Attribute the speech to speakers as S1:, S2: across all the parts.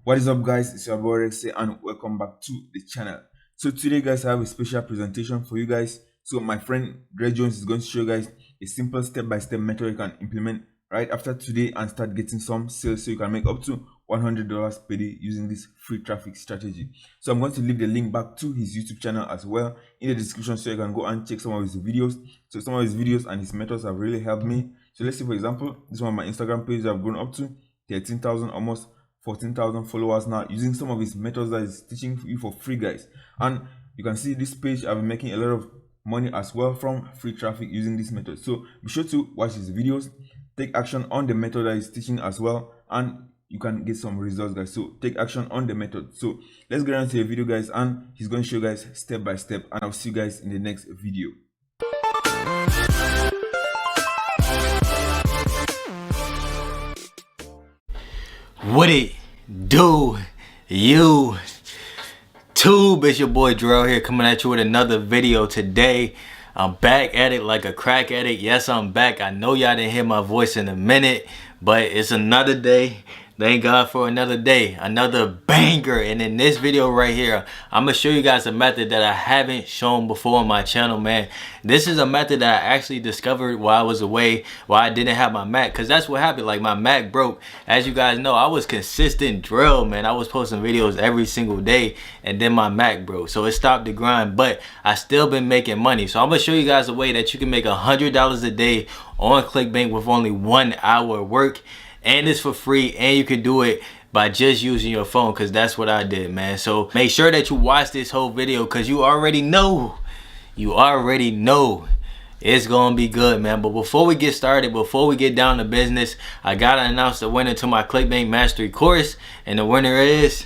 S1: What is up, guys? It's your boy Rex and welcome back to the channel. So today, guys, I have a special presentation for you guys. So my friend Drell Jones is going to show you guys a simple step-by-step method you can implement right after today and start getting some sales, so you can make up to $100 per day using this free traffic strategy. So I'm going to leave the link back to his YouTube channel as well in the description, so you can go and check some of his videos. So some of his videos and his methods have really helped me. So let's say, for example, this one, my Instagram page, I've grown up to 13,000, almost 14,000 followers now, using some of his methods that he's teaching you for free, guys. And you can see this page, I've been making a lot of money as well from free traffic using this method. So be sure to watch his videos, take action on the method that he's teaching as well, and you can get some results, guys. So take action on the method. So let's get into the video, guys, and he's going to show you guys step by step, and I'll see you guys in the next video.
S2: What it do, YouTube? It's your boy Drell here, coming at you with another video today. I'm back at it like a crack addict. Yes, I'm back. I know y'all didn't hear my voice in a minute, but it's another day. Thank God for another day, another banger. And in this video right here, I'm gonna show you guys a method that I haven't shown before on my channel, man. This is a method that I actually discovered while I was away, while I didn't have my Mac, because that's what happened. Like, my Mac broke. As you guys know, I was consistent drill, man. I was posting videos every single day, and then my Mac broke, so it stopped the grind. But I still been making money. So I'm gonna show you guys a way that you can make $100 a day on Clickbank with only 1 hour work. And it's for free, and you can do it by just using your phone, because that's what I did, man. So make sure that you watch this whole video, because you already know it's gonna be good, man. But before we get started, before we get down to business, I gotta announce the winner to my Clickbank Mastery course, and the winner is,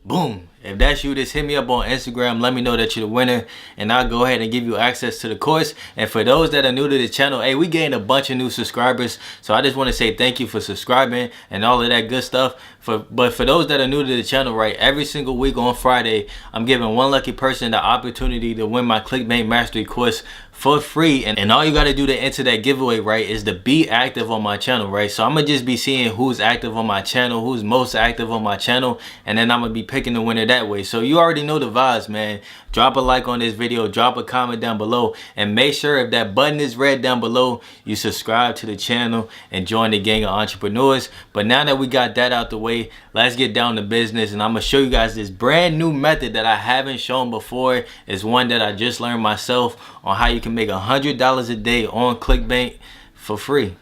S2: boom. If that's you, just hit me up on Instagram. Let me know that you're the winner, and I'll go ahead and give you access to the course. And for those that are new to the channel, hey, we gained a bunch of new subscribers, so I just want to say thank you for subscribing and all of that good stuff. But for those that are new to the channel, right, every single week on Friday, I'm giving one lucky person the opportunity to win my Clickbank Mastery course for free. And all you got to do to enter that giveaway, right, is to be active on my channel, right? So I'm gonna just be seeing who's active on my channel, who's most active on my channel, and then I'm gonna be picking the winner that way. So you already know the vibes, man. Drop a like on this video, drop a comment down below, and make sure if that button is red down below, you subscribe to the channel and join the gang of entrepreneurs. But now that we got that out the way, let's get down to business, and I'm gonna show you guys this brand new method that I haven't shown before. It's one that I just learned myself on how you can make $100 a day on Clickbank for free.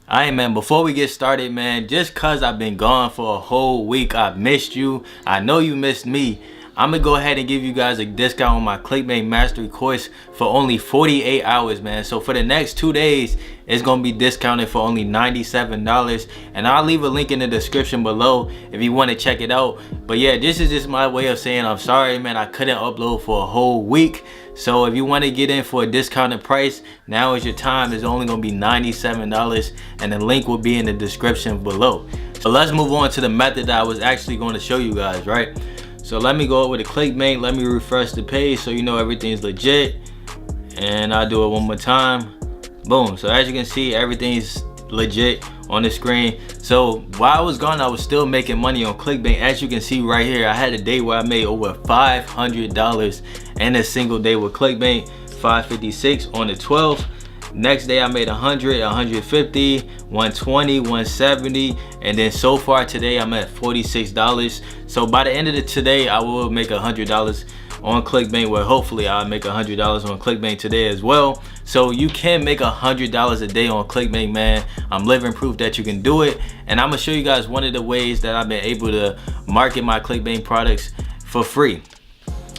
S2: Alright, man, before we get started, man, just cause I've been gone for a whole week, I've missed you. I know you missed me. I'm gonna go ahead and give you guys a discount on my Clickbank Mastery course for only 48 hours, man. So for the next 2 days, it's gonna be discounted for only $97, and I'll leave a link in the description below if you want to check it out. But yeah, this is just my way of saying I'm sorry, man. I couldn't upload for a whole week. So if you want to get in for a discounted price, now is your time. It's only gonna be $97, and the link will be in the description below. So let's move on to the method that I was actually going to show you guys, right? So let me go over to Clickbank. Let me refresh the page so you know everything's legit. And I'll do it one more time. Boom. So as you can see, everything's legit on the screen. So while I was gone, I was still making money on Clickbank. As you can see right here, I had a day where I made over $500 in a single day with Clickbank. 556 on the 12th. Next day I made 100, 150, 120, 170, and then so far today I'm at $46. So by the end of today, I will make $100 on Clickbank. Well, hopefully I'll make $100 on Clickbank today as well. So you can make $100 a day on Clickbank, man. I'm living proof that you can do it, and I'm gonna show you guys one of the ways that I've been able to market my Clickbank products for free.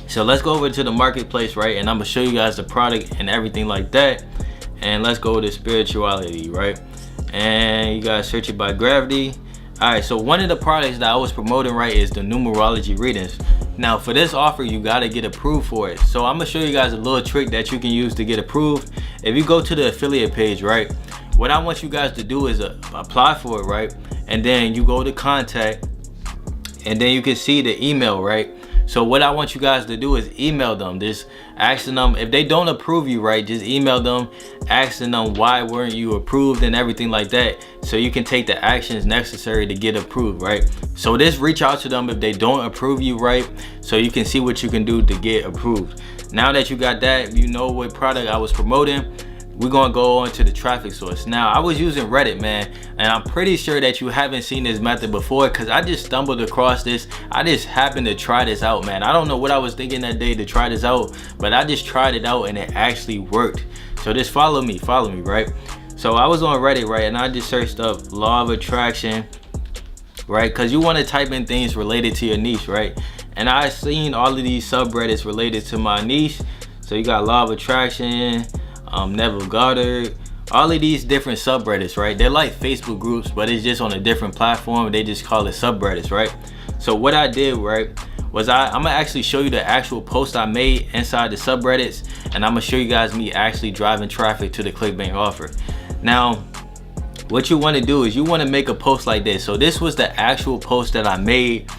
S2: So let's go over to the marketplace, right, and I'm gonna show you guys the product and everything like that. And let's go to spirituality, right? And you guys search it by gravity. All right, so one of the products that I was promoting, right, is the numerology readings. Now for this offer, you gotta get approved for it. So I'm gonna show you guys a little trick that you can use to get approved. If you go to the affiliate page, right, what I want you guys to do is apply for it, right? And then you go to contact, and then you can see the email, right? So what I want you guys to do is email them, just asking them if they don't approve you, right? Just email them asking them why weren't you approved and everything like that, so you can take the actions necessary to get approved, right? So just reach out to them if they don't approve you, right? So you can see what you can do to get approved. Now that you got that, you know what product I was promoting, we're gonna go on to the traffic source. Now, I was using Reddit, man, and I'm pretty sure that you haven't seen this method before, because I just stumbled across this. I just happened to try this out, man. I don't know what I was thinking that day to try this out, but I just tried it out and it actually worked. So just follow me, right? So I was on Reddit, right, and I just searched up law of attraction, right? Because you want to type in things related to your niche, right? And I seen all of these subreddits related to my niche. So you got law of attraction, Neville Goddard, all of these different subreddits, right? They're like Facebook groups, but it's just on a different platform. They just call it subreddits, right? So what I did, right, was I'm gonna actually show you the actual post I made inside the subreddits, and I'm gonna show you guys me actually driving traffic to the Clickbank offer. Now, what you want to do is you want to make a post like this. So this was the actual post that I made,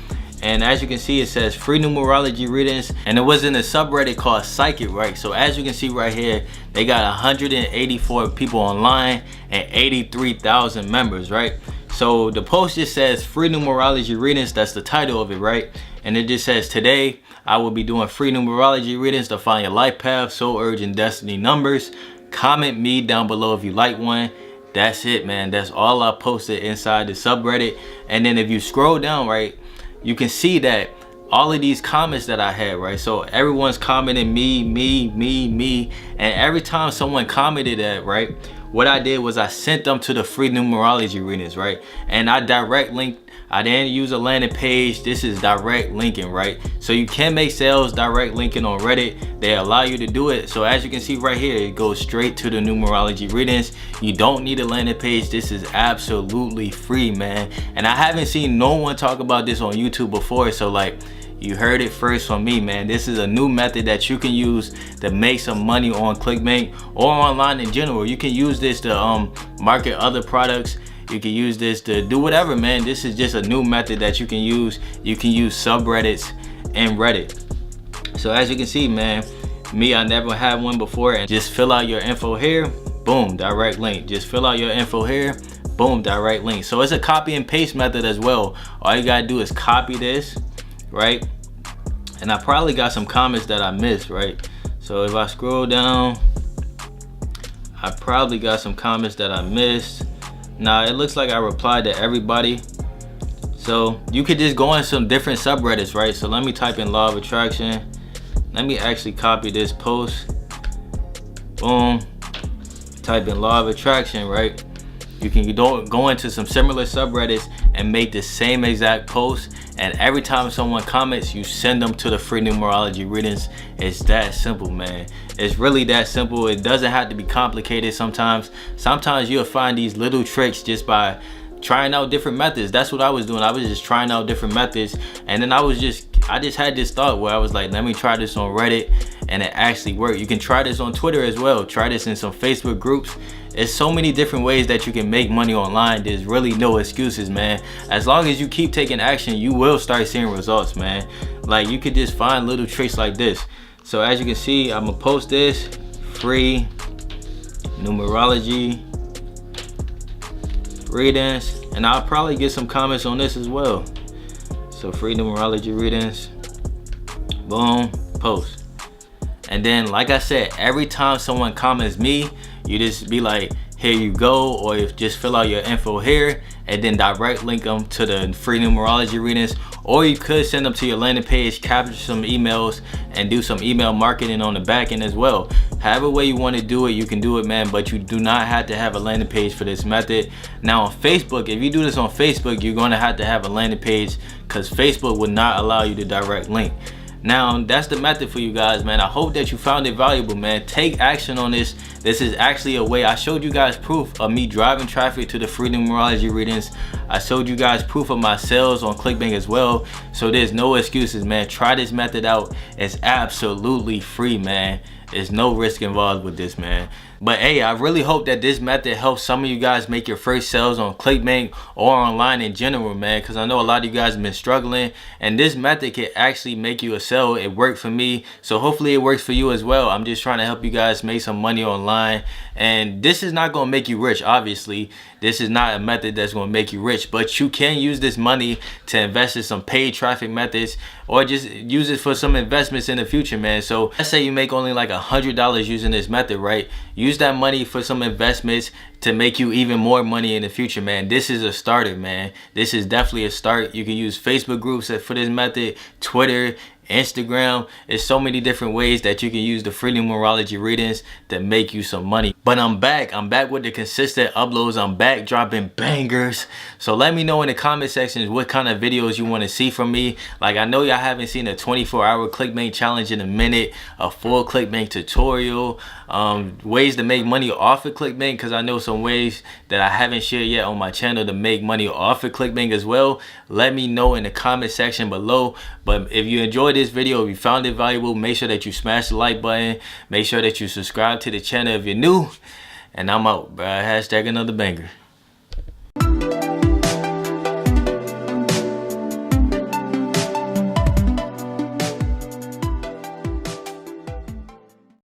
S2: and as you can see, it says free numerology readings, and it was in a subreddit called Psychic, right? So as you can see right here, they got 184 people online and 83,000 members, right? So the post just says free numerology readings. That's the title of it, right? And it just says, today I will be doing free numerology readings to find your life path, soul urge, and destiny numbers. Comment me down below if you like one. That's it, man. That's all I posted inside the subreddit. And then if you scroll down, right, you can see that all of these comments that I had, right? So everyone's commenting me, and every time someone commented that, right, what I did was I sent them to the free numerology readings, right? And I direct linked. I didn't use a landing page. This is direct linking, right? So you can make sales direct linking on Reddit. They allow you to do it. So as you can see right here, it goes straight to the numerology readings. You don't need a landing page. This is absolutely free, man. And I haven't seen no one talk about this on YouTube before. So like, you heard it first from me, man. This is a new method that you can use to make some money on Clickbank or online in general. You can use this to market other products. You can use this to do whatever, man. This is just a new method that you can use. You can use subreddits and Reddit. So as you can see, man, me, I never had one before. And just fill out your info here, boom, direct link. Just fill out your info here, boom, direct link. So it's a copy and paste method as well. All you gotta do is copy this, right? And I probably got some comments that I missed, right? So if I scroll down, I probably got some comments that I missed. Now it looks like I replied to everybody. So you could just go on some different subreddits, right? So let me type in law of attraction. Let me actually copy this post. Boom. Type in law of attraction, right? You can go into some similar subreddits and make the same exact post, and every time someone comments, you send them to the free numerology readings. It's that simple, man. It's really that simple. It doesn't have to be complicated. Sometimes you'll find these little tricks just by trying out different methods. That's what I was doing. I was just trying out different methods, and then I just had this thought where I was like, let me try this on Reddit, and it actually worked. You can try this on Twitter as well. Try this in some Facebook groups. There's so many different ways that you can make money online. There's really no excuses, man. As long as you keep taking action, you will start seeing results, man. Like, you could just find little tricks like this. So as you can see, I'm gonna post this free numerology readings, and I'll probably get some comments on this as well. So free numerology readings, boom, post. And then, like I said, every time someone comments me, you just be like, here you go, or if just fill out your info here and then direct link them to the free numerology readings. Or you could send them to your landing page, capture some emails, and do some email marketing on the back end as well. However way you want to do it, you can do it, man, but you do not have to have a landing page for this method. Now on Facebook, if you do this on Facebook, you're going to have a landing page, because Facebook would not allow you to direct link. Now, that's the method for you guys, man. I hope that you found it valuable, man. Take action on this. This is actually a way. I showed you guys proof of me driving traffic to the free numerology readings. I showed you guys proof of my sales on Clickbank as well. So there's no excuses, man. Try this method out. It's absolutely free, man. There's no risk involved with this, man. But hey, I really hope that this method helps some of you guys make your first sales on Clickbank or online in general, man, because I know a lot of you guys have been struggling, and this method can actually make you a sale. It worked for me, so hopefully it works for you as well. I'm just trying to help you guys make some money online, and this is not going to make you rich. Obviously, this is not a method that's going to make you rich, but you can use this money to invest in some paid traffic methods, or just use it for some investments in the future, man. So let's say you make only like $100 using this method, right? Use that money for some investments to make you even more money in the future, man. This is a starter, man. This is definitely a start. You can use Facebook groups for this method, Twitter, Instagram. There's so many different ways that you can use the free numerology readings to make you some money. But I'm back with the consistent uploads. I'm back dropping bangers. So let me know in the comment sections what kind of videos you want to see from me. Like, I know y'all haven't seen a 24-hour Clickbank challenge in a minute, a full Clickbank tutorial, ways to make money off of Clickbank, because I know some ways that I haven't shared yet on my channel to make money off of Clickbank as well. Let me know in the comment section below. But if you enjoyed this video, if you found it valuable, make sure that you smash the like button. Make sure that you subscribe to the channel if you're new. And I'm out, bro. Hashtag another banger.